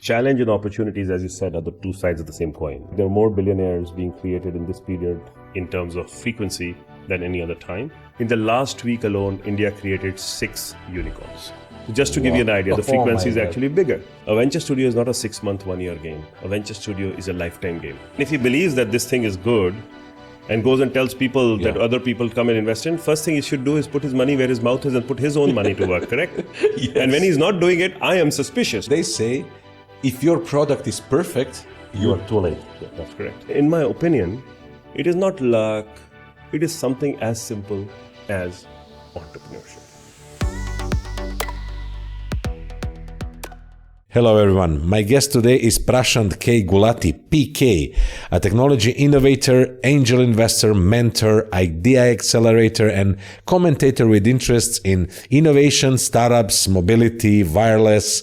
Challenge and opportunities, as you said, are the two sides of the same coin. There are more billionaires being created in this period in terms of frequency than any other time. In the last week alone, India created 6 unicorns. Just to give you an idea, the frequency is actually bigger. A venture studio is not a 6-month, 1-year game. A venture studio is a lifetime game. If he believes that this thing is good and goes and tells people that other people come and invest in, first thing he should do is put his money where his mouth is and put his own money to work, correct? Yes. And when he's not doing it, I am suspicious. They say, if your product is perfect, you are too late. Yeah, that's correct. In my opinion, it is not luck. It is something as simple as entrepreneurship. Hello everyone, my guest today is Prashant K. Gulati, PK, a technology innovator, angel investor, mentor, idea accelerator, and commentator with interests in innovation, startups, mobility, wireless,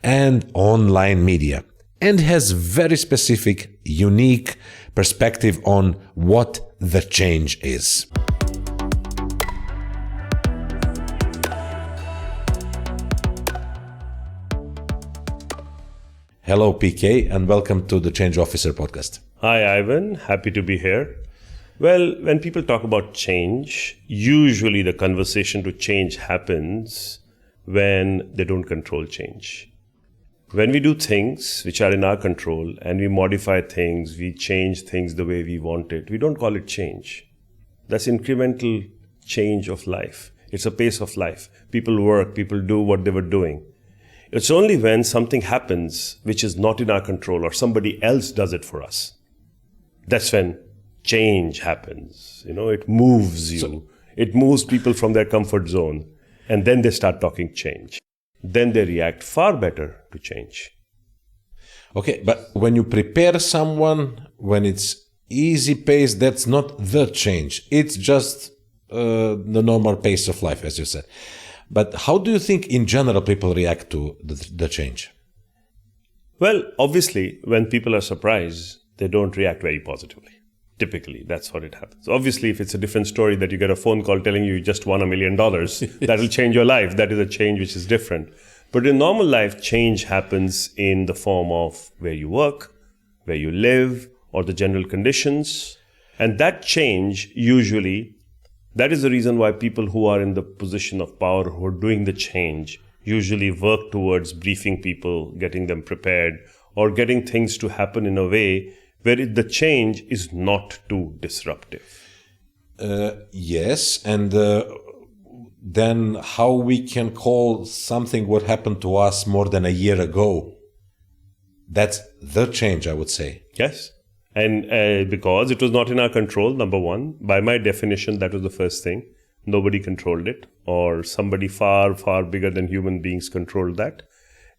and online media, and has very specific, unique perspective on what the change is. Hello, PK, and welcome to the Change Officer podcast. Hi, Ivan. Happy to be here. Well, when people talk about change, usually the conversation to change happens when they don't control change. When we do things which are in our control and we modify things, we change things the way we want it, we don't call it change. That's incremental change of life. It's a pace of life. People work, people do what they were doing. It's only when something happens which is not in our control or somebody else does it for us. That's when change happens. It moves you. It moves people from their comfort zone. And then they start talking change. Then they react far better to change. Okay, but when you prepare someone, when it's easy pace, that's not the change. It's just the normal pace of life, as you said. But how do you think in general people react to the change? Well, obviously, when people are surprised, they don't react very positively. Typically, that's what it happens. Obviously, if it's a different story that you get a phone call telling you just won $1 million, that will change your life. That is a change which is different. But in normal life, change happens in the form of where you work, where you live, or the general conditions. And that change usually, that is the reason why people who are in the position of power, who are doing the change, usually work towards briefing people, getting them prepared, or getting things to happen in a way where the change is not too disruptive. Yes, and then how we can call something what happened to us more than a year ago? That's the change, I would say. Yes. And because it was not in our control, number one, by my definition, that was the first thing. Nobody controlled it, or somebody far, far bigger than human beings controlled that.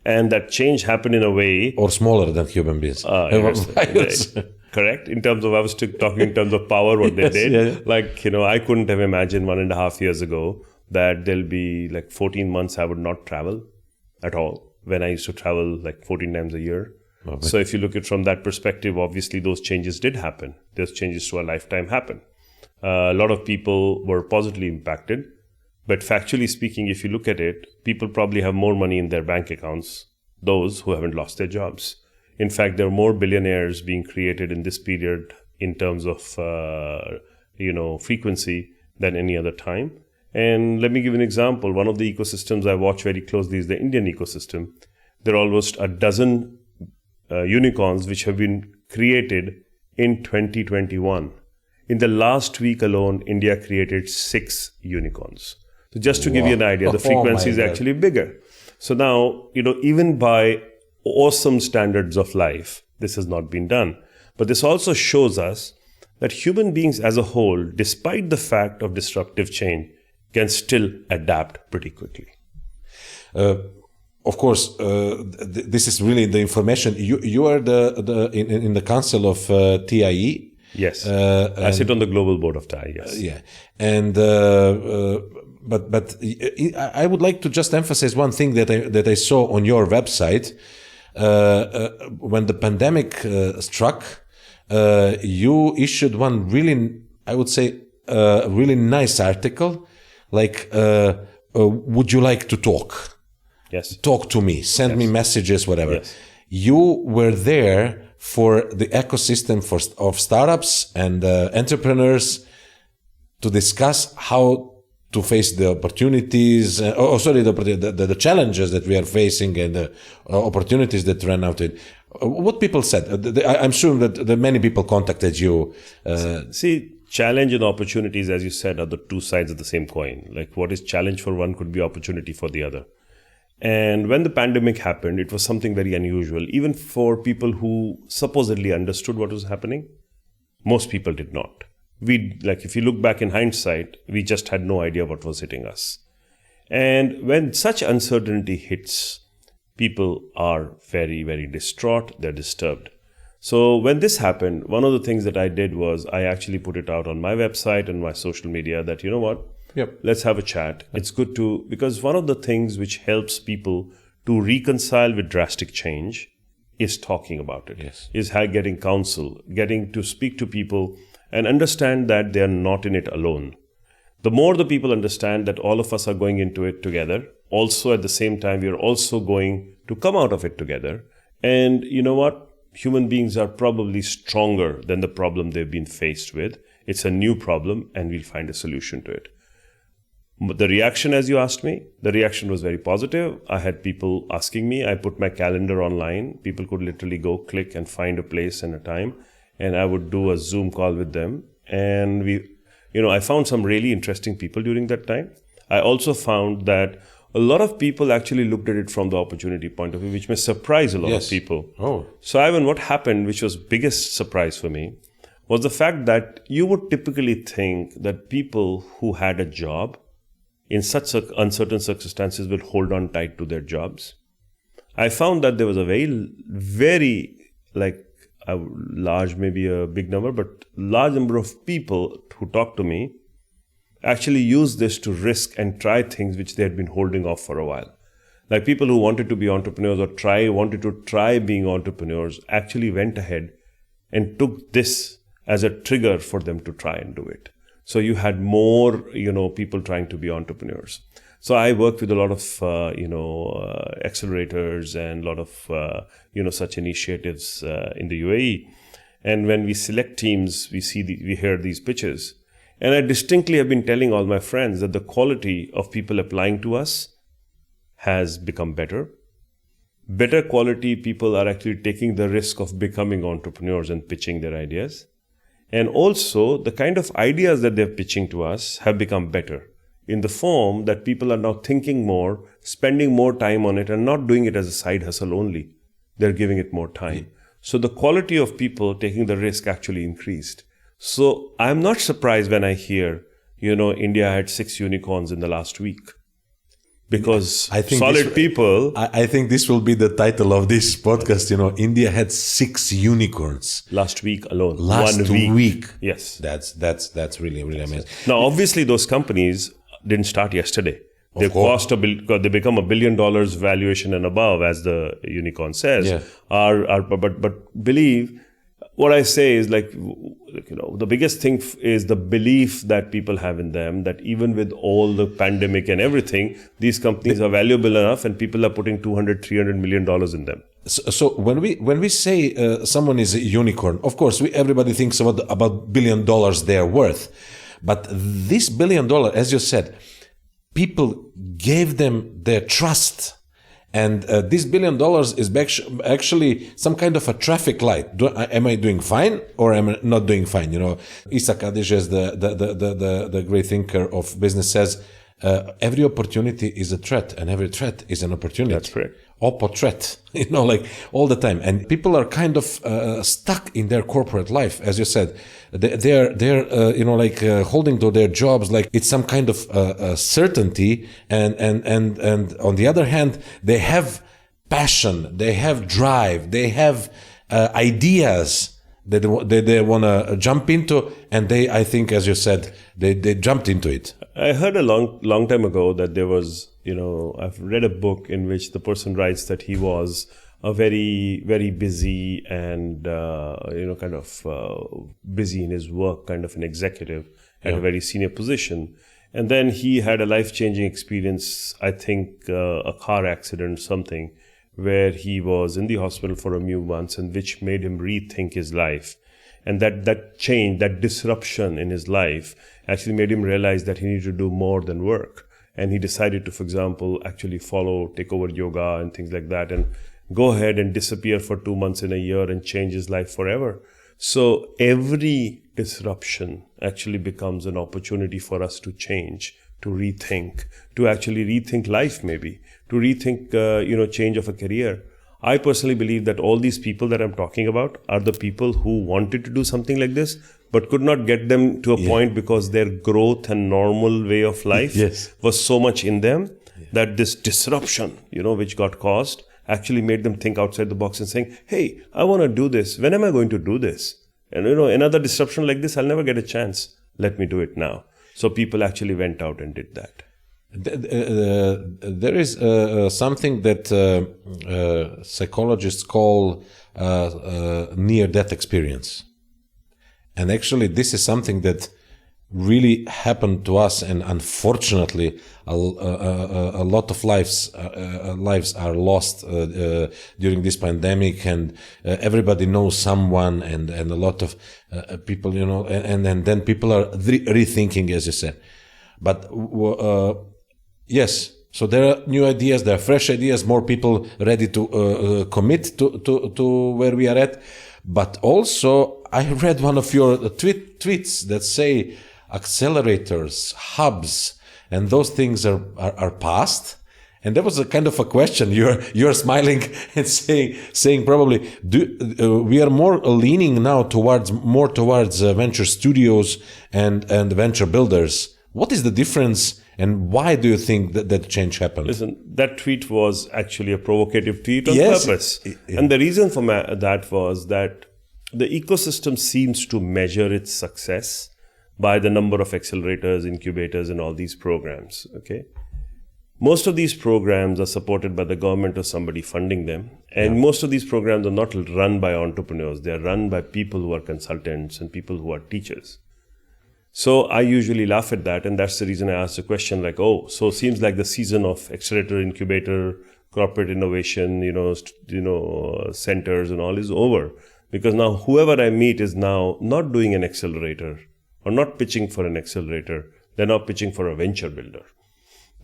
And that change happened in a way... Or smaller than human beings. Correct. In terms of, I was talking in terms of power, what they did. Yeah. Like, I couldn't have imagined 1.5 years ago that there'll be like 14 months I would not travel at all, when I used to travel like 14 times a year. So if you look at it from that perspective, obviously those changes did happen. Those changes to our lifetime happened. A lot of people were positively impacted. But factually speaking, if you look at it, people probably have more money in their bank accounts, those who haven't lost their jobs. In fact, there are more billionaires being created in this period in terms of frequency than any other time. And let me give an example. One of the ecosystems I watch very closely is the Indian ecosystem. There are almost a dozen unicorns which have been created in 2021. In the last week alone, India created 6 unicorns. So just to give you an idea, the frequency is actually bigger. So now, even by awesome standards of life, this has not been done. But this also shows us that human beings as a whole, despite the fact of disruptive change, can still adapt pretty quickly. Of course, this is really the information. You are in the council of TIE. Yes, I sit on the global board of TIE. Yes. Yeah, and but I would like to just emphasize one thing that I saw on your website when the pandemic struck. You issued one really, I would say, really nice article, like, would you like to talk? Yes. Talk to me, send me messages, whatever. Yes. you were there for the ecosystem of startups and entrepreneurs to discuss how to face the opportunities, the challenges that we are facing and the opportunities that ran out in. What people said, I'm sure that many people contacted you. See, challenge and opportunities, as you said, are the two sides of the same coin. Like what is challenge for one could be opportunity for the other. And when the pandemic happened, it was something very unusual, even for people who supposedly understood what was happening. Most people did not. If you look back in hindsight, we just had no idea what was hitting us. And when such uncertainty hits, people are very, very distraught. They're disturbed. So when this happened, one of the things that I did was I actually put it out on my website and my social media that, you know what? Yep. Let's have a chat. It's good because one of the things which helps people to reconcile with drastic change is talking about it. Yes. Is getting counsel, getting to speak to people and understand that they're not in it alone. The more the people understand that all of us are going into it together, also at the same time, we are also going to come out of it together. And you know what? Human beings are probably stronger than the problem they've been faced with. It's a new problem and we'll find a solution to it. The reaction, as you asked me, the reaction was very positive. I had people asking me. I put my calendar online. People could literally go click and find a place and a time. And I would do a Zoom call with them. And I found some really interesting people during that time. I also found that a lot of people actually looked at it from the opportunity point of view, which may surprise a lot of people. Oh. So Ivan, what happened, which was biggest surprise for me, was the fact that you would typically think that people who had a job in such uncertain circumstances will hold on tight to their jobs. I found that there was a very large, maybe a big number, but large number of people who talked to me actually used this to risk and try things which they had been holding off for a while. Like people who wanted to be entrepreneurs or wanted to try being entrepreneurs actually went ahead and took this as a trigger for them to try and do it. So you had more, people trying to be entrepreneurs. So I work with a lot of, accelerators and a lot of, such initiatives in the UAE. And when we select teams, we hear these pitches. And I distinctly have been telling all my friends that the quality of people applying to us has become better. Better quality people are actually taking the risk of becoming entrepreneurs and pitching their ideas. And also the kind of ideas that they're pitching to us have become better in the form that people are now thinking more, spending more time on it and not doing it as a side hustle only. They're giving it more time. So the quality of people taking the risk actually increased. So I'm not surprised when I hear, India had 6 unicorns in the last week. Because I think I think this will be the title of this podcast. India had 6 unicorns last week alone. Last 1 week. Yes, that's really amazing. Now, obviously, those companies didn't start yesterday. They become $1 billion valuation and above, as the unicorn says. Yeah. But believe. What I say is the biggest thing is the belief that people have in them, that even with all the pandemic and everything, these companies are valuable enough and people are putting $200-300 million in them. So when we say someone is a unicorn, of course, everybody thinks about $1 billion they're worth. But this $1 billion, as you said, people gave them their trust. And this $1 billion is actually some kind of a traffic light. Am I doing fine or am I not doing fine? Isaac Adiges, the great thinker of business, says every opportunity is a threat and every threat is an opportunity. That's correct. Threat, all the time. And people are kind of stuck in their corporate life, as you said. They're holding to their jobs like it's some kind of certainty. And on the other hand, they have passion, they have drive, they have ideas that they want to jump into. And I think, as you said, they jumped into it. I heard a long time ago that there was, I've read a book in which the person writes that he was a very, very busy and, busy in his work, kind of an executive at a very senior position. And then he had a life-changing experience, I think a car accident or something, where he was in the hospital for a few months, and which made him rethink his life. And that change, that disruption in his life actually made him realize that he needed to do more than work. And he decided to, for example, actually take over yoga and things like that, and go ahead and disappear for 2 months in a year and change his life forever. So every disruption actually becomes an opportunity for us to change, to rethink, to actually rethink life maybe, to rethink, change of a career. I personally believe that all these people that I'm talking about are the people who wanted to do something like this, but could not get them to a point because their growth and normal way of life was so much in them that this disruption, which got caused, actually made them think outside the box and saying, hey, I want to do this. When am I going to do this? And, another disruption like this, I'll never get a chance. Let me do it now. So people actually went out and did that. There is something that psychologists call near-death experience. And actually, this is something that really happened to us, and unfortunately, a lot of lives are lost during this pandemic, and everybody knows someone, and a lot of people, and then people are rethinking, as you said. But yes, so there are new ideas, there are fresh ideas, more people ready to commit to where we are at. But also, I read one of your tweets that say accelerators, hubs, and those things are past. And that was a kind of a question. You're smiling and saying probably we are more leaning now towards venture studios and venture builders. What is the difference, and why do you think that change happened? Listen, that tweet was actually a provocative tweet on purpose. Yeah. And the reason for that was that the ecosystem seems to measure its success by the number of accelerators, incubators, and all these programs. Okay, most of these programs are supported by the government or somebody funding them, and most of these programs are not run by entrepreneurs. They are run by people who are consultants and people who are teachers. So I usually laugh at that, and that's the reason I asked the question like, so it seems like the season of accelerator, incubator, corporate innovation, centers and all is over. Because now whoever I meet is now not doing an accelerator or not pitching for an accelerator. They're now pitching for a venture builder.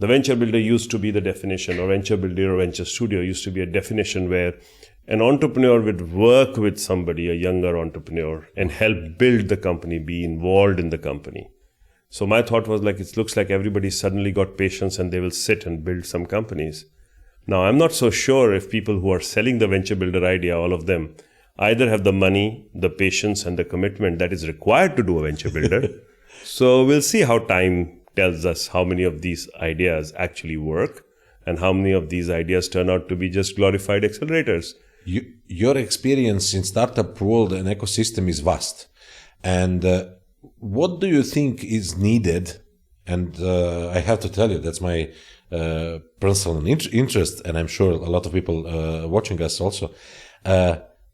The venture builder used to be the definition, or venture builder or venture studio used to be a definition where an entrepreneur would work with somebody, a younger entrepreneur, and help build the company, be involved in the company. So my thought was like, it looks like everybody suddenly got patience and they will sit and build some companies. Now, I'm not so sure if people who are selling the venture builder idea, all of them, either have the money, the patience, and the commitment that is required to do a venture builder. So we'll see how time tells us how many of these ideas actually work and how many of these ideas turn out to be just glorified accelerators. Your experience in startup world and ecosystem is vast. And what do you think is needed? And I have to tell you, that's my personal interest, and I'm sure a lot of people watching us also.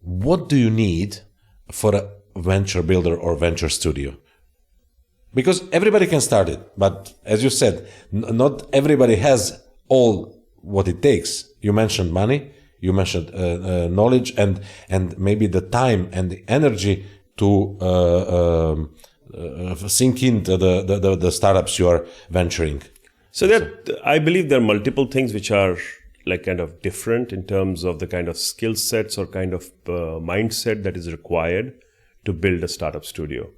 What do you need for a venture builder or venture studio? Because everybody can start it, but as you said, not everybody has all what it takes. You mentioned money, you mentioned knowledge, and maybe the time and the energy to sink into the startups you are venturing. So I believe there are multiple things which are like kind of different in terms of the kind of skill sets or kind of mindset that is required to build a startup studio.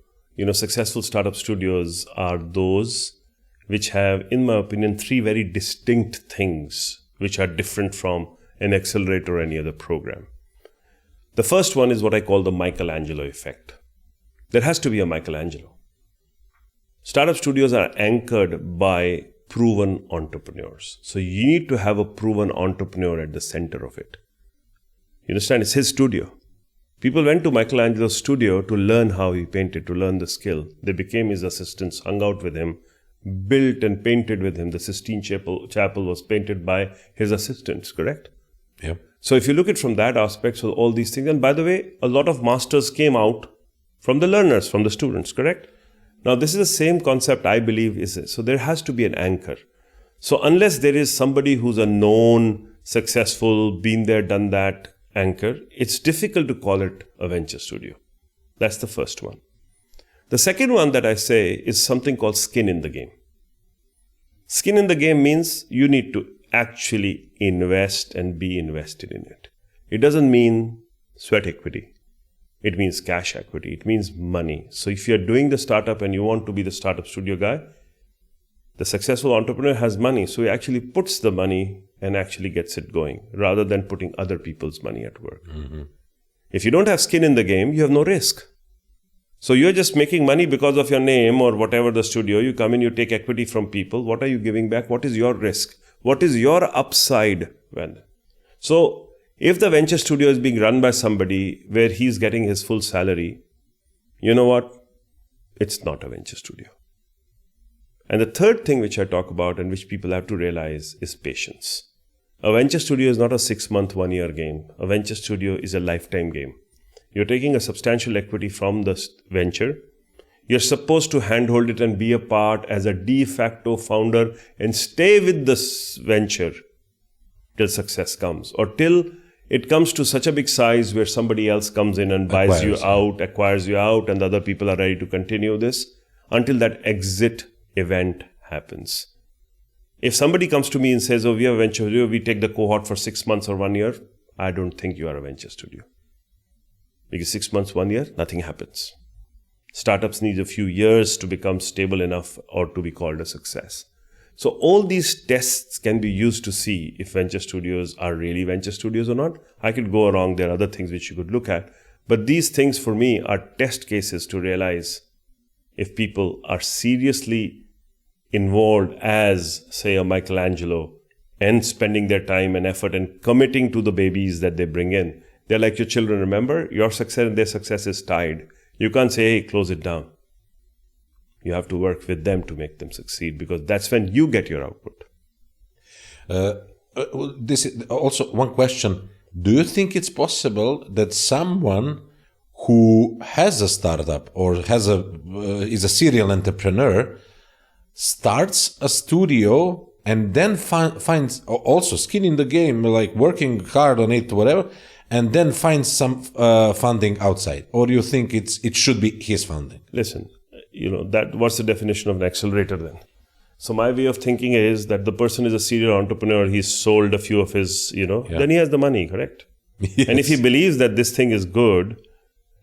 Successful startup studios are those which have, in my opinion, 3 very distinct things which are different from an accelerator or any other program. The first one is what I call the Michelangelo effect. There has to be a Michelangelo. Startup studios are anchored by proven entrepreneurs. So you need to have a proven entrepreneur at the center of it. You understand? It's his studio. People went to Michelangelo's studio to learn how he painted, to learn the skill. They became his assistants, hung out with him, built and painted with him. The Sistine Chapel was painted by his assistants, correct? Yeah. So if you look at it from that aspect, so all these things, and by the way, a lot of masters came out from the learners, from the students, correct? Now, this is the same concept I believe is, so there has to be an anchor. So unless there is somebody who's a known successful, been there, done that anchor, it's difficult to call it a venture studio. That's the first one. The second one that I say is something called skin in the game. Skin in the game means you need to actually invest and be invested in it. It doesn't mean sweat equity. It means cash equity. It means money. So if you're doing the startup and you want to be the startup studio guy, the successful entrepreneur has money. So he actually puts the money and actually gets it going rather than putting other people's money at work. Mm-hmm. If you don't have skin in the game, you have no risk. So you're just making money because of your name or whatever the studio. You come in, you take equity from people. What are you giving back? What is your risk? What is your upside? So if the venture studio is being run by somebody where he's getting his full salary, you know what? It's not a venture studio. And the third thing which I talk about and which people have to realize is patience. A venture studio is not a 6-month, 1-year game. A venture studio is a lifetime game. You're taking a substantial equity from the venture. You're supposed to handhold it and be a part as a de facto founder and stay with this venture till success comes, or till it comes to such a big size where somebody else comes in and acquires you out, and the other people are ready to continue this until that exit event happens. If somebody comes to me and says, oh, we have a venture studio, we take the cohort for 6 months or 1 year, I don't think you are a venture studio. Because 6 months, 1 year, nothing happens. Startups need a few years to become stable enough or to be called a success. So all these tests can be used to see if venture studios are really venture studios or not. I could go wrong. There are other things which you could look at. But these things for me are test cases to realize if people are seriously involved as, say, a Michelangelo and spending their time and effort and committing to the babies that they bring in. They're like your children, remember? Your success and their success is tied. You can't say, hey, close it down. You have to work with them to make them succeed because that's when you get your output. This is also one question. Do you think it's possible that someone who has a startup or is a serial entrepreneur starts a studio and then finds also skin in the game, like working hard on it, whatever, and then finds some funding outside? Or do you think it should be his funding? Listen, what's the definition of an accelerator then? So my way of thinking is that the person is a serial entrepreneur. He's sold a few of his, then he has the money, correct? Yes. And if he believes that this thing is good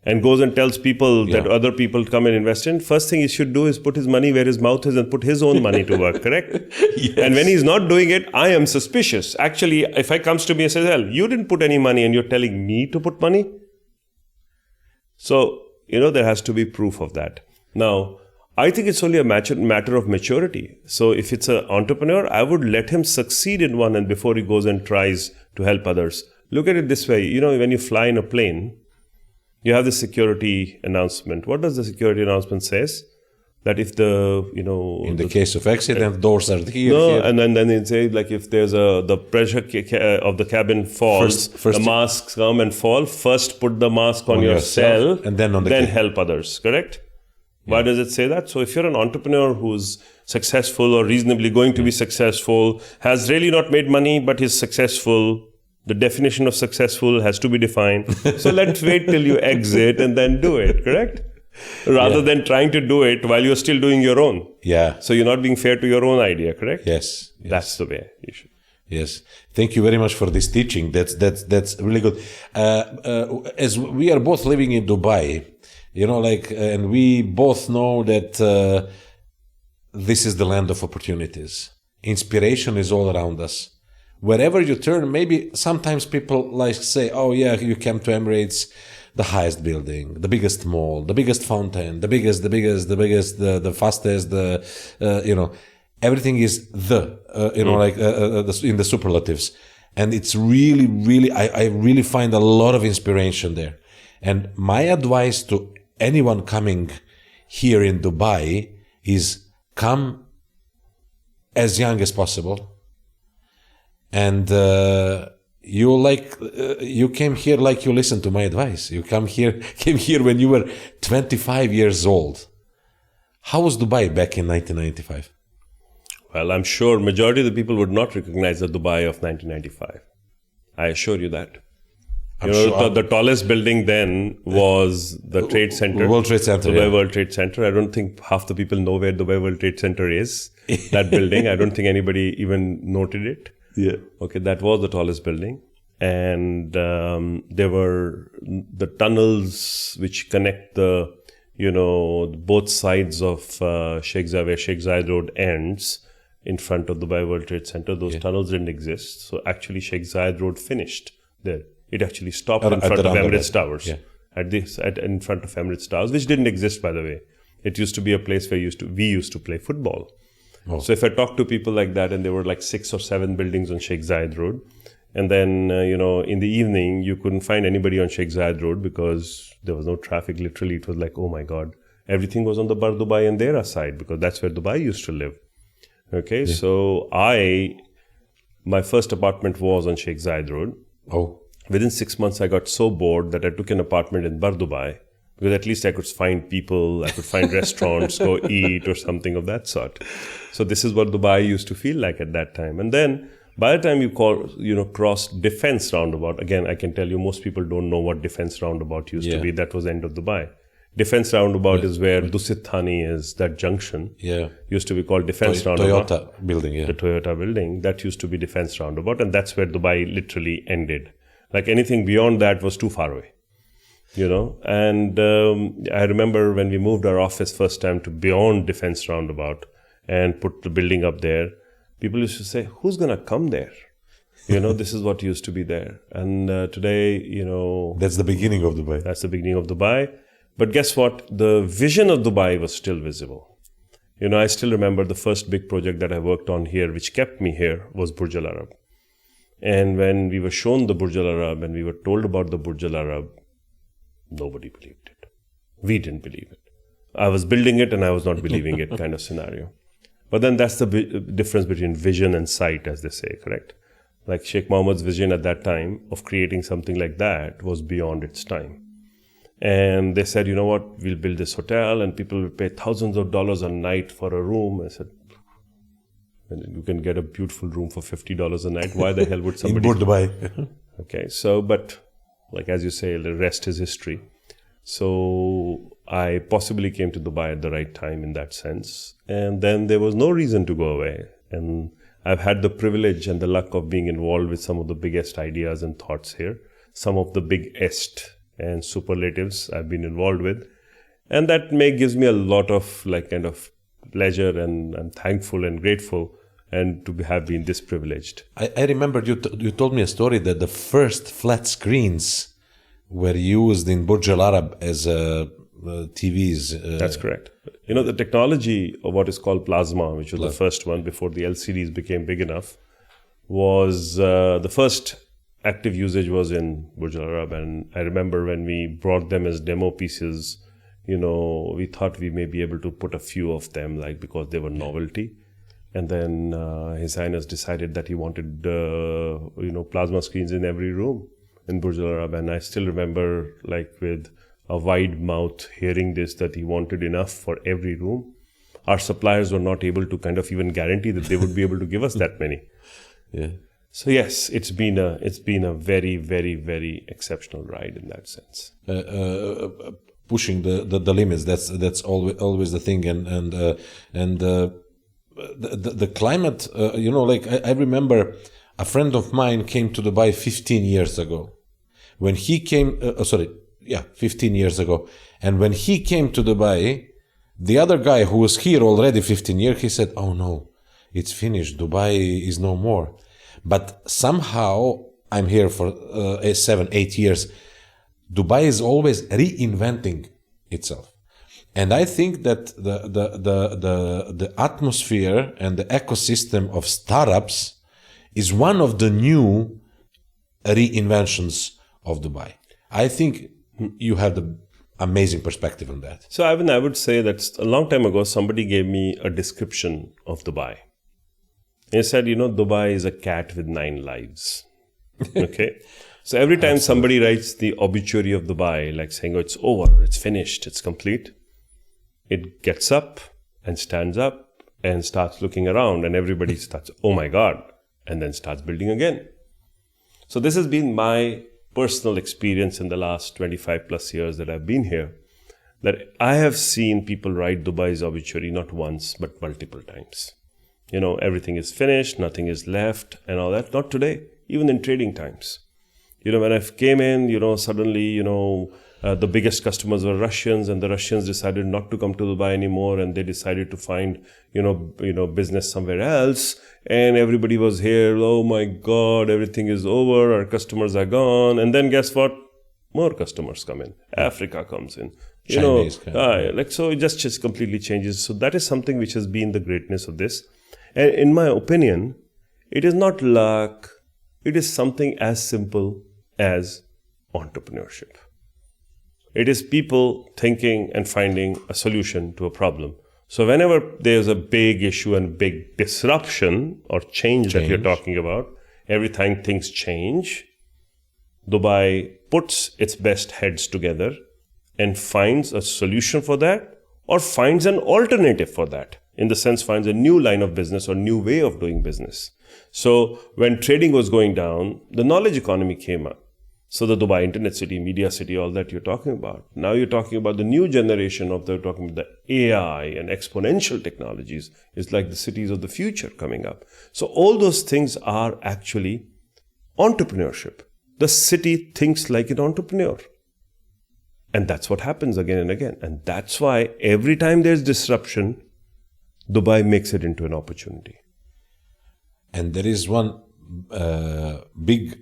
and goes and tells people that other people come and invest in, first thing he should do is put his money where his mouth is and put his own money to work, correct? Yes. And when he's not doing it, I am suspicious. Actually, if I comes to me and says, well, you didn't put any money and you're telling me to put money. So, there has to be proof of that. Now, I think it's only a matter of maturity. So if it's an entrepreneur, I would let him succeed in one and before he goes and tries to help others. Look at it this way. When you fly in a plane, you have the security announcement. What does the security announcement says? That if in the case of accident, doors are here. No, here. And then it says like if there's the pressure of the cabin falls, the masks come and fall. First, put the mask on yourself and then help others. Correct? Yeah. Why does it say that? So if you're an entrepreneur who's successful or reasonably going to be successful, has really not made money but is successful. The definition of successful has to be defined. So let's wait till you exit and then do it, correct? Rather than trying to do it while you're still doing your own. Yeah. So you're not being fair to your own idea, correct? Yes. That's the way you should. Yes. Thank you very much for this teaching. That's really good. As we are both living in Dubai, and we both know that this is the land of opportunities. Inspiration is all around us. Wherever you turn, maybe sometimes people say, oh yeah, you came to Emirates, the highest building, the biggest mall, the biggest fountain, the fastest, everything is in the superlatives. And it's really, really, I really find a lot of inspiration there. And my advice to anyone coming here in Dubai is come as young as possible. And you came here like you listened to my advice. You came here when you were 25 years old. How was Dubai back in 1995? Well, I'm sure majority of the people would not recognize the Dubai of 1995. I assure you that. I'm sure. The tallest building then was the Trade Center. World Trade Center. Dubai World Trade Center. I don't think half the people know where Dubai World Trade Center is. That building, I don't think anybody even noted it. Yeah. Okay, that was the tallest building. And there were the tunnels which connect the, both sides of Sheikh Zayed, where Sheikh Zayed Road ends in front of Dubai World Trade Center. Those tunnels didn't exist. So actually Sheikh Zayed Road finished there. It actually stopped in front of Emirates Towers. Yeah. In front of Emirates Towers, which didn't exist, by the way. It used to be a place where we used to play football. Oh. So if I talk to people like that, and there were like 6 or 7 buildings on Sheikh Zayed Road, and then, in the evening, you couldn't find anybody on Sheikh Zayed Road because there was no traffic. Literally, it was like, oh my God, everything was on the Bar Dubai and Dera side, because that's where Dubai used to live. Okay, so my first apartment was on Sheikh Zayed Road. Oh. Within 6 months, I got so bored that I took an apartment in Bar Dubai, because at least I could find people, I could find restaurants, go eat or something of that sort. So this is what Dubai used to feel like at that time. And then by the time you cross Defense Roundabout, again, I can tell you most people don't know what Defense Roundabout used to be. That was the end of Dubai. Defense Roundabout is where Dusit Thani is, that junction. Yeah. Used to be called Defense Roundabout. Toyota building, yeah. The Toyota building, that used to be Defense Roundabout, and that's where Dubai literally ended. Like anything beyond that was too far away, And I remember when we moved our office first time to beyond Defense Roundabout and put the building up there, people used to say, who's going to come there? This is what used to be there. And today, That's the beginning of Dubai. That's the beginning of Dubai. But guess what? The vision of Dubai was still visible. I still remember the first big project that I worked on here, which kept me here, was Burj Al Arab. And when we were shown the Burj Al Arab and we were told about the Burj Al Arab, nobody believed it. We didn't believe it. I was building it and I was not believing it kind of scenario. But then that's the difference between vision and sight, as they say, correct? Like Sheikh Mohammed's vision at that time of creating something like that was beyond its time. And they said, you know what, we'll build this hotel and people will pay thousands of dollars a night for a room. I said, you can get a beautiful room for $50 a night. Why the hell would somebody... In Dubai. Okay, so, but like as you say, the rest is history. So I possibly came to Dubai at the right time in that sense. And then there was no reason to go away. And I've had the privilege and the luck of being involved with some of the biggest ideas and thoughts here. Some of the biggest and superlatives I've been involved with. And that gives me a lot of pleasure, and I'm thankful and grateful and to have been this privileged. I remember you told me a story that the first flat screens were used in Burj Al Arab as TVs. That's correct. The technology of what is called plasma, which was the first one before the LCDs became big enough, was the first active usage was in Burj Al Arab. And I remember when we brought them as demo pieces, we thought we may be able to put a few of them, because they were novelty. And then His Highness decided that he wanted, plasma screens in every room in Burj Al Arab. And I still remember, with a wide mouth, hearing this, that he wanted enough for every room. Our suppliers were not able to kind of even guarantee that they would be able to give us that many. Yeah. So yes, it's been a very, very, very exceptional ride in that sense. Pushing the limits. That's always the thing, and the climate. I remember a friend of mine came to Dubai 15 years ago. When he came, 15 years ago, and when he came to Dubai, the other guy who was here already 15 years, he said, "Oh no, it's finished. Dubai is no more." But somehow I'm here for 7-8 years. Dubai is always reinventing itself, and I think that the atmosphere and the ecosystem of startups is one of the new reinventions of Dubai. I think you have the amazing perspective on that. So Ivan, I would say that a long time ago somebody gave me a description of Dubai. He said, Dubai is a cat with 9 lives. Okay. So every time somebody writes the obituary of Dubai, saying, oh, it's over, it's finished, it's complete, it gets up and stands up and starts looking around, and everybody starts, oh my God, and then starts building again. So this has been my personal experience in the last 25 plus years that I've been here, that I have seen people write Dubai's obituary not once, but multiple times. Everything is finished, nothing is left and all that. Not today, even in trading times. When I came in, suddenly, the biggest customers were Russians, and the Russians decided not to come to Dubai anymore, and they decided to find, business somewhere else. And everybody was here. Oh my God, everything is over. Our customers are gone. And then guess what? More customers come in. Africa comes in. Chinese so it just completely changes. So that is something which has been the greatness of this. And in my opinion, it is not luck. It is something as simple as entrepreneurship. It is people thinking and finding a solution to a problem. So whenever there's a big issue and big disruption or change that you're talking about, every time things change, Dubai puts its best heads together and finds a solution for that, or finds an alternative for that. In the sense, finds a new line of business or new way of doing business. So when trading was going down, the knowledge economy came up. So the Dubai Internet City, Media City, all that you're talking about. Now you're talking about the new generation talking about the AI and exponential technologies. It's like the cities of the future coming up. So all those things are actually entrepreneurship. The city thinks like an entrepreneur. And that's what happens again and again. And that's why every time there's disruption, Dubai makes it into an opportunity. And there is one big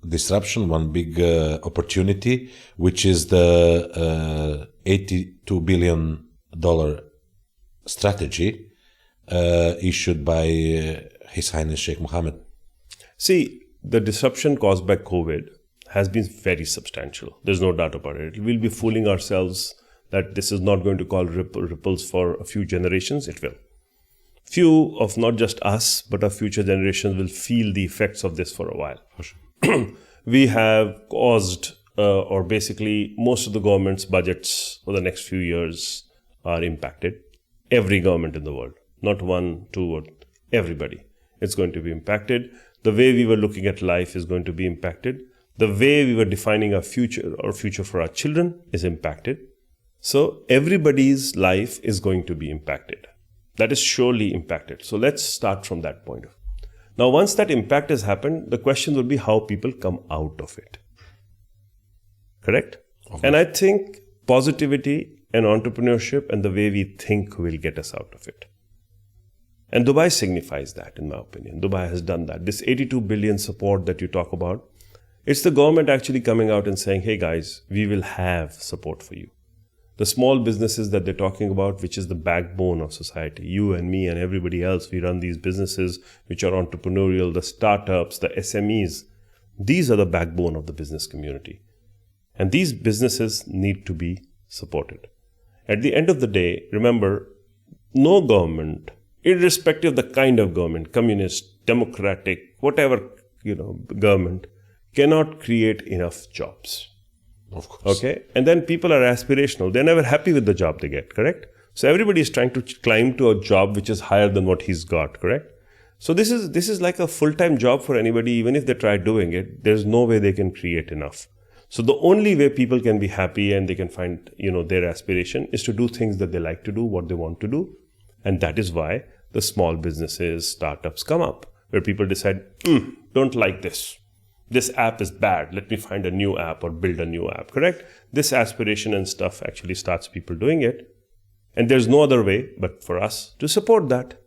disruption, one big opportunity, which is the $82 billion strategy issued by His Highness Sheikh Mohammed. See, the disruption caused by COVID has been very substantial. There's no doubt about it. We'll be fooling ourselves that this is not going to cause ripples for a few generations. It will. Few of not just us, but our future generations will feel the effects of this for a while. For sure. We have caused, or basically most of the government's budgets for the next few years are impacted. Every government in the world, not one, two, or everybody. It's going to be impacted. The way we were looking at life is going to be impacted. The way we were defining our future or future for our children is impacted. So everybody's life is going to be impacted. That is surely impacted. So let's start from that point. Now, once that impact has happened, the question will be how people come out of it. Correct? And I think positivity and entrepreneurship and the way we think will get us out of it. And Dubai signifies that, in my opinion. Dubai has done that. This 82 billion support that you talk about, it's the government actually coming out and saying, hey guys, we will have support for you. The small businesses that they're talking about, which is the backbone of society, you and me and everybody else, we run these businesses which are entrepreneurial, the startups, the SMEs. These are the backbone of the business community. And these businesses need to be supported. At the end of the day, remember, no government, irrespective of the kind of government, communist, democratic, whatever, government, cannot create enough jobs. Of course. Okay? And then people are aspirational. They're never happy with the job they get, correct? So everybody is trying to climb to a job which is higher than what he's got, correct? So this is like a full-time job for anybody. Even if they try doing it, there's no way they can create enough. So the only way people can be happy and they can find, their aspiration is to do things that they like to do, what they want to do. And that is why the small businesses, startups come up, where people decide, don't like this. This app is bad. Let me find a new app or build a new app, correct? This aspiration and stuff actually starts people doing it. And there's no other way but for us to support that.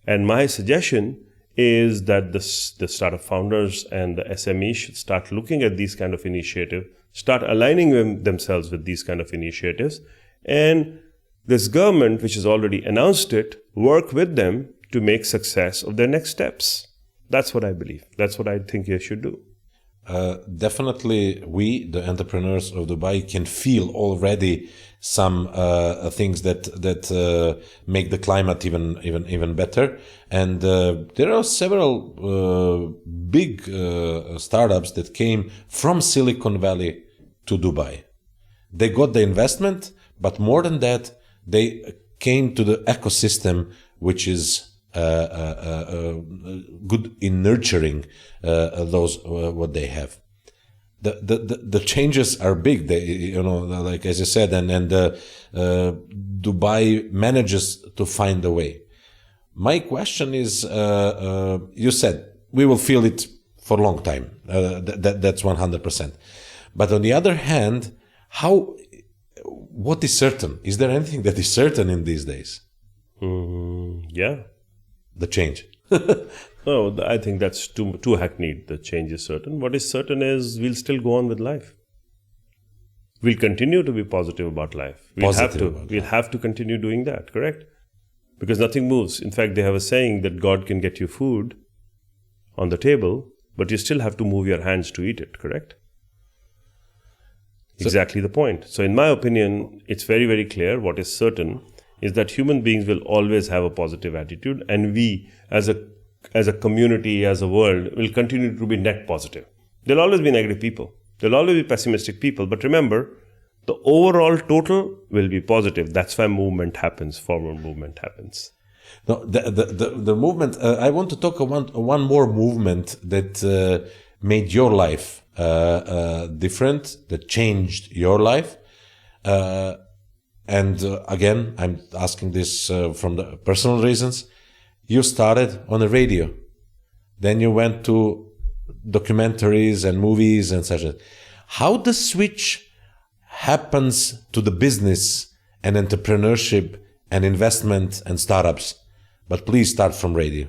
And my suggestion is that the startup founders and the SMEs should start looking at these kind of initiatives, start aligning themselves with these kind of initiatives. And this government, which has already announced it, work with them to make success of their next steps. That's what I believe. That's what I think they should do. Definitely, we, the entrepreneurs of Dubai, can feel already some things that make the climate even better. And there are several big startups that came from Silicon Valley to Dubai. They got the investment, but more than that, they came to the ecosystem which is good in nurturing those what they have. The changes are big. They, like as you said, and Dubai manages to find a way. My question is, you said we will feel it for a long time. That's 100%. But on the other hand, what is certain? Is there anything that is certain in these days? Yeah. The change. No, I think that's too hackneyed. The change is certain. What is certain is we'll still go on with life. We'll continue to be positive about life. We'll have to continue doing that, correct? Because nothing moves. In fact, they have a saying that God can get you food on the table, but you still have to move your hands to eat it, correct? Exactly the point. So in my opinion, it's very, very clear what is certain is that human beings will always have a positive attitude, and we as a community, as a world, will continue to be net positive. There'll always be negative people. There'll always be pessimistic people. But remember, the overall total will be positive. That's why movement happens, forward movement happens. No, the movement, I want to talk about one more movement that made your life different, that changed your life. And again, I'm asking this from the personal reasons. You started on the radio. Then you went to documentaries and movies and such. How the switch happens to the business and entrepreneurship and investment and startups? But please start from radio.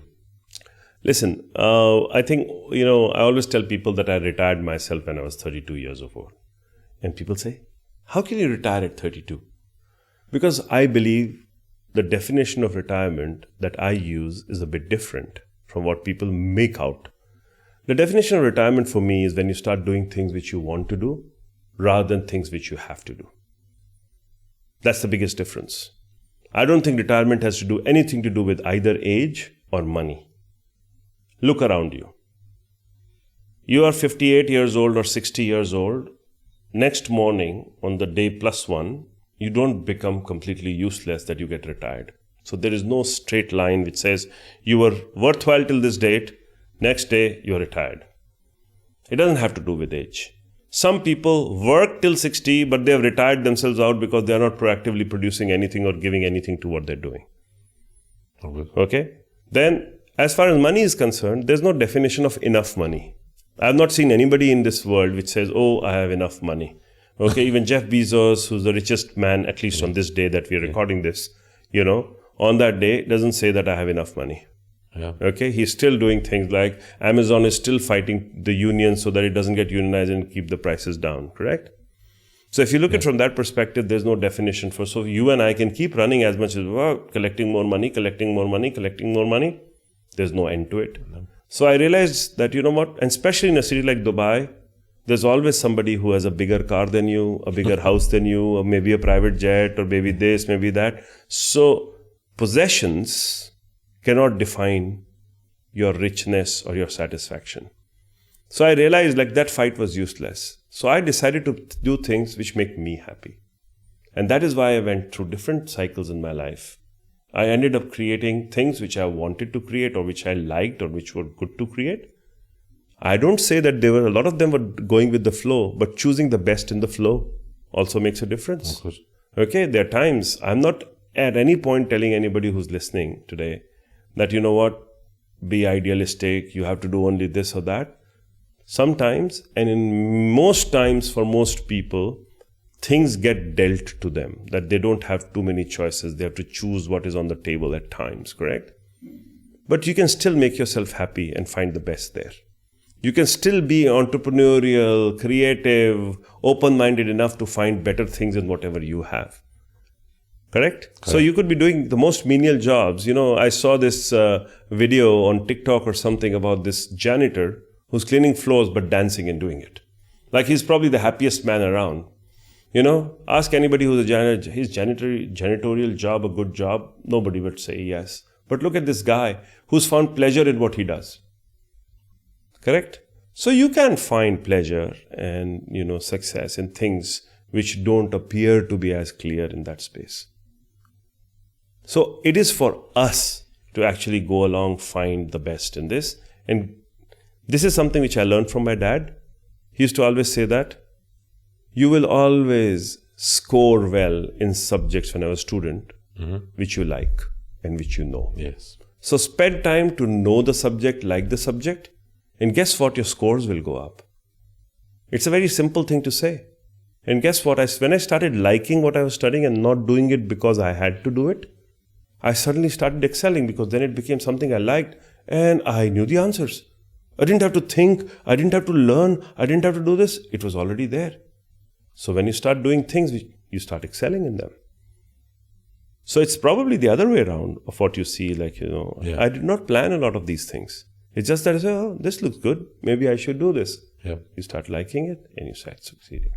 Listen, I think, I always tell people that I retired myself when I was 32 years old. And people say, how can you retire at 32? Because I believe the definition of retirement that I use is a bit different from what people make out. The definition of retirement for me is when you start doing things which you want to do rather than things which you have to do. That's the biggest difference. I don't think retirement has to do anything to do with either age or money. Look around you. You are 58 years old or 60 years old. Next morning, on the day +1, you don't become completely useless that you get retired. So there is no straight line which says you were worthwhile till this date, next day you're retired. It doesn't have to do with age. Some people work till 60, but they have retired themselves out because they are not proactively producing anything or giving anything to what they're doing. Okay? Then, as far as money is concerned, there's no definition of enough money. I have not seen anybody in this world which says, oh, I have enough money. Okay, even Jeff Bezos, who's the richest man, at least on this day that we're recording this, on that day, doesn't say that I have enough money. Yeah. Okay, he's still doing things like Amazon is still fighting the union so that it doesn't get unionized and keep the prices down, correct? So if you look at it from that perspective, there's no definition for, so you and I can keep running as much as, collecting more money. There's no end to it. No. So I realized that, and especially in a city like Dubai, there's always somebody who has a bigger car than you, a bigger house than you, or maybe a private jet, or maybe this, maybe that. So possessions cannot define your richness or your satisfaction. So I realized that fight was useless. So I decided to do things which make me happy. And that is why I went through different cycles in my life. I ended up creating things which I wanted to create or which I liked or which were good to create. I don't say that a lot of them were going with the flow, but choosing the best in the flow also makes a difference. Okay, there are times, I'm not at any point telling anybody who's listening today that, be idealistic, you have to do only this or that. Sometimes, and in most times for most people, things get dealt to them, that they don't have too many choices. They have to choose what is on the table at times, correct? But you can still make yourself happy and find the best there. You can still be entrepreneurial, creative, open-minded enough to find better things in whatever you have. Correct? So you could be doing the most menial jobs. I saw this video on TikTok or something about this janitor who's cleaning floors but dancing and doing it. He's probably the happiest man around. Ask anybody who's a janitor, his janitorial job a good job? Nobody would say yes. But look at this guy who's found pleasure in what he does. Correct? So you can find pleasure and, success in things which don't appear to be as clear in that space. So it is for us to actually go along, find the best in this. And this is something which I learned from my dad. He used to always say that you will always score well in subjects when I was a student, which you like and which you know. Yes. So spend time to know the subject, like the subject, and guess what? Your scores will go up. It's a very simple thing to say. And guess what? When I started liking what I was studying and not doing it because I had to do it, I suddenly started excelling because then it became something I liked and I knew the answers. I didn't have to think, I didn't have to learn, I didn't have to do this. It was already there. So when you start doing things, you start excelling in them. So it's probably the other way around of what you see. I did not plan a lot of these things. It's just that I say, oh, this looks good. Maybe I should do this. Yeah. You start liking it and you start succeeding.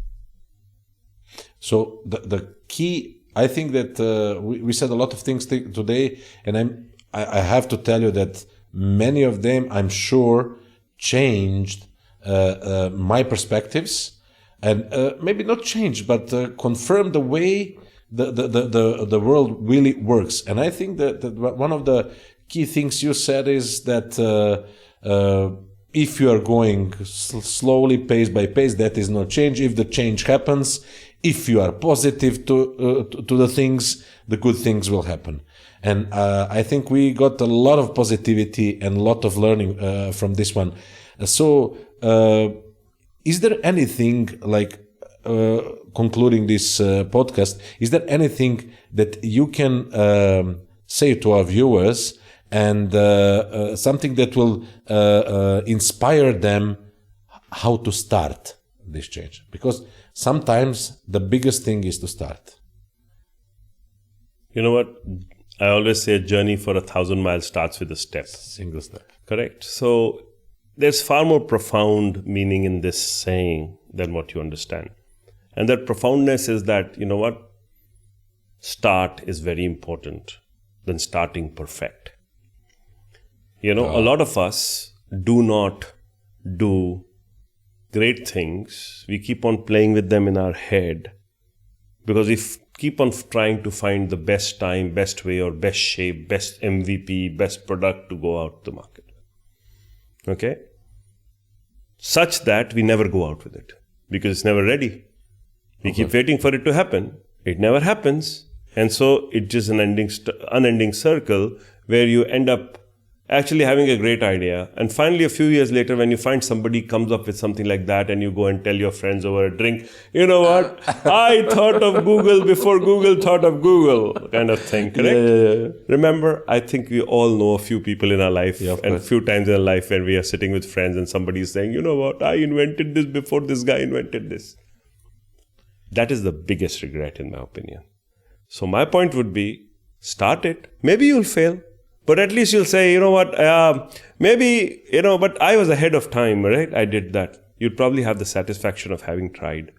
So the key, I think that we said a lot of things today, and I have to tell you that many of them, I'm sure, changed my perspectives, and maybe not changed, but confirmed the way the world really works. And I think that one of the key things you said is that if you are going slowly, pace by pace, that is no change. If the change happens, if you are positive to the things, the good things will happen. And I think we got a lot of positivity and a lot of learning from this one. So is there anything, like concluding this podcast, is there anything that you can say to our viewers and something that will inspire them how to start this change? Because sometimes the biggest thing is to start. You know what? I always say a journey for 1,000 miles starts with a step. Single step. Correct. So there's far more profound meaning in this saying than what you understand. And that profoundness is that, you know what? Start is very important than starting perfect. A lot of us do not do great things. We keep on playing with them in our head because we keep on trying to find the best time, best way, or best shape, best MVP, best product to go out to the market. Okay? Such that we never go out with it because it's never ready. We keep waiting for it to happen. It never happens. And so it's just an unending circle where you end up actually having a great idea. And finally, a few years later, when you find somebody comes up with something like that and you go and tell your friends over a drink, you know what? I thought of Google before Google thought of Google, kind of thing, correct? Yeah. Remember, I think we all know a few people in our life and a course. few times in our life where we are sitting with friends and somebody is saying, you know what? I invented this before this guy invented this. That is the biggest regret in my opinion. So my point would be, start it. Maybe you'll fail. But at least you'll say, you know what, maybe, but I was ahead of time, right? I did that. You'd probably have the satisfaction of having tried.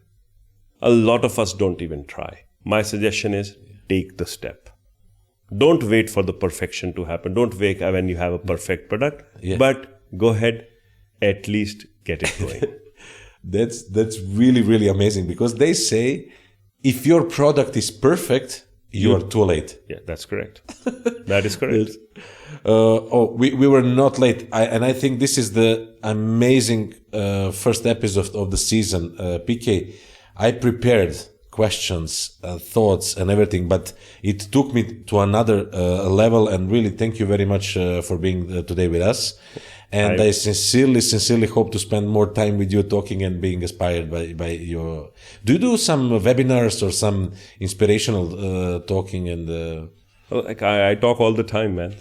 A lot of us don't even try. My suggestion is take the step. Don't wait for the perfection to happen. Don't wait when you have a perfect product, but go ahead, at least get it going. That's really, really amazing because they say if your product is perfect, you are too late. Yeah, that's correct. That is correct. We were not late. And I think this is the amazing first episode of the season. PK, I prepared questions, thoughts and everything, but it took me to another level. And really, thank you very much for being today with us. And I sincerely hope to spend more time with you talking and being inspired by your... Do you do some webinars or some inspirational talking and... I talk all the time, man.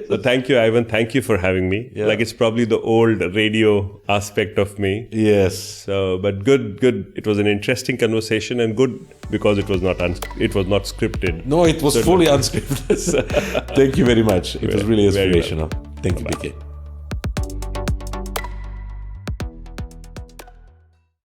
So thank you, Ivan. Thank you for having me. Yeah. It's probably the old radio aspect of me. Yes. So, but good. It was an interesting conversation and good because it was not scripted. No, it was fully unscripted. Thank you very much. It was really inspirational. Thank you, PK.